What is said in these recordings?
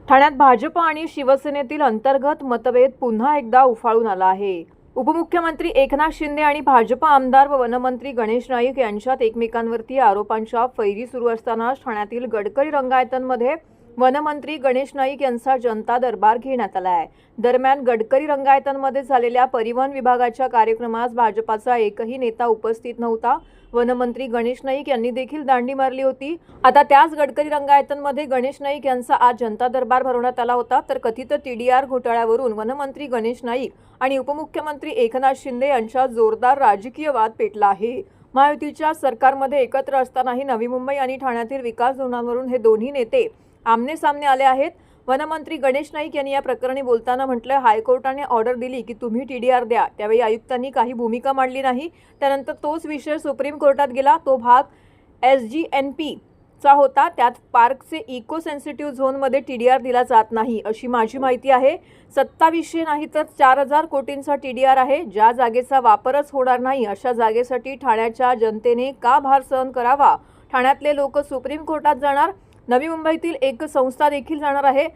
ठाण्यात भाजप आणि शिवसेनेतील अंतर्गत मतभेद पुन्हा एकदा उफाळून आला आहे। उपमुख्यमंत्री एकनाथ शिंदे आणि भाजप आमदार व वनमंत्री गणेश नाईक यांच्यात एकमेकांवरती आरोपांच्या फैरी सुरू असतानाच ठाण्यातील गडकरी रंगायतांमध्ये वनमंत्री गणेश नाईक यांचा जनता दरबार घेण्यात आला आहे। दरम्यान गडकरी रंगायतांमध्ये झालेल्या परिवहन विभागाच्या कार्यक्रमास भाजपाचा एकही नेता उपस्थित नव्हता। वनमंत्री गणेश नाईक यांनी देखील दांडी मारली होती। आता त्याच गडकरी रंगायतांमध्ये गणेश नाईक यांचा आज जनता दरबार भरवण्यात आला होता। तर कथित टीडीआर घोटाळ्यावरून वनमंत्री गणेश नाईक आणि उपमुख्यमंत्री एकनाथ शिंदे यांच्यात जोरदार राजकीय वाद पेटला आहे। महायुतीच्या सरकारमध्ये एकत्र असतानाही नवी मुंबई आणि ठाण्यातील विकास धोरणांवरून हे दोन्ही नेते आमने सामने आले आहेत। वनमंत्री गणेश नाईक यांनी या प्रकरणी बोलताना म्हटलं, हायकोर्टाने ऑर्डर दिली की तुम्ही टीडीआर द्या, त्यावेळी आयुक्तांनी काही भूमिका मांडली नाही। त्यानंतर तोच विषय सुप्रीम कोर्टात गेला। तो भाग SGNP चा होता। त्यात पार्कचे इको सेन्सिटिव्ह झोनमध्ये टीडीआर दिला जात नाही अशी माझी माहिती आहे। 2700 नाही तर 4000 कोटींचा टीडीआर आहे। ज्या जागेचा वापरच होणार नाही अशा जागेसाठी ठाण्याच्या जनतेने का भार सहन करावा? ठाण्यातले लोक सुप्रीम कोर्टात जाणार। नवी मुंबईतील एक संस्था देखील जाणार आहे।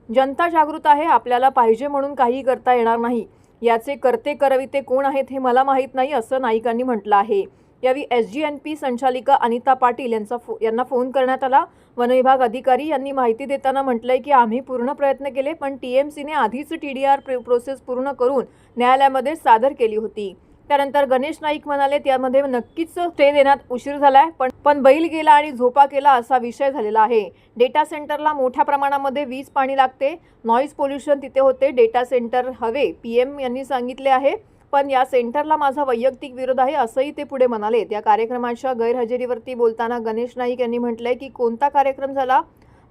जनता जागृत आहे। आपल्याला पाहिजे म्हणून काही करता येणार नाही। याचे करते करविते कोण आहेत हे मला माहीत नाही असं नाईकांनी म्हटलं आहे। यावेळी SGNP संचालिका अनिता पाटील यांना फोन करण्यात आला। वनविभाग अधिकारी यांनी माहिती देताना म्हटलंय की आम्ही पूर्ण प्रयत्न केले, पण TMCने आधीच टीडीआर प्रोसेस पूर्ण करून न्यायालयामध्ये सादर केली होती। त्यानंतर गणेश नाईक म्हणाले, त्यामध्ये नक्कीच स्टे देण्यात उशीर झालाय, पण बैल गेला आणि झोपा केला असा विषय झालेला आहे। डेटा सेंटरला मोठ्या प्रमाणामध्ये वीज पाणी लागते, नॉईज पोल्युशन तिथे होते। डेटा सेंटर हवे PM यांनी सांगितले आहे, पण या सेंटरला माझा वैयक्तिक विरोध आहे असंही ते पुढे म्हणाले। त्या कार्यक्रमाच्या गैरहजेरीवरती बोलताना गणेश नाईक यांनी म्हटलंय की कोणता कार्यक्रम झाला?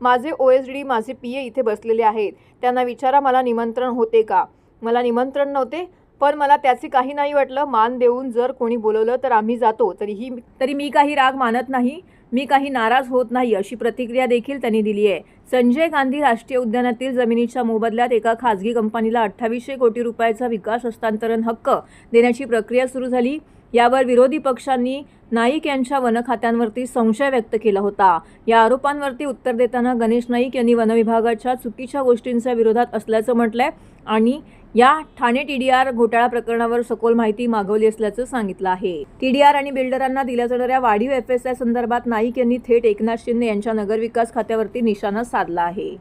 माझे OSD माझे PA इथे बसलेले आहेत, त्यांना विचारा मला निमंत्रण होते का? मला निमंत्रण नव्हते, पण मला त्याचे काही नाही वाटलं। मान देऊन जर कोणी बोलवलं तर आम्ही जातो, तरी मी काही राग मानत नाही, मी काही नाराज होत नाही अशी प्रतिक्रिया देखील त्यांनी दिली आहे। संजय गांधी राष्ट्रीय उद्यानातील जमिनीच्या मोबदल्यात एका खासगी कंपनीला 2800 कोटी रुपयाचा विकास हस्तांतरण हक्क देण्याची प्रक्रिया सुरू झाली। यावर विरोधी पक्षांनी नाईक यांच्या वन खात्यांवरती संशय व्यक्त केला होता। या आरोपांवरती उत्तर देताना गणेश नाईक यांनी वनविभागाच्या चुकीच्या गोष्टींच्या विरोधात असल्याचं म्हटलंय आणि या ठाणे टीडीआर घोटाळा प्रकरणावर सखोल माहिती मागवली असल्याचं सांगितलं आहे। टीडीआर आणि बिल्डरांना दिल्या जाणाऱ्या वाढीव FSI संदर्भात नाईक यांनी थेट एकनाथ शिंदे यांच्या नगरविकास खात्यावरती निशाणा साधला आहे।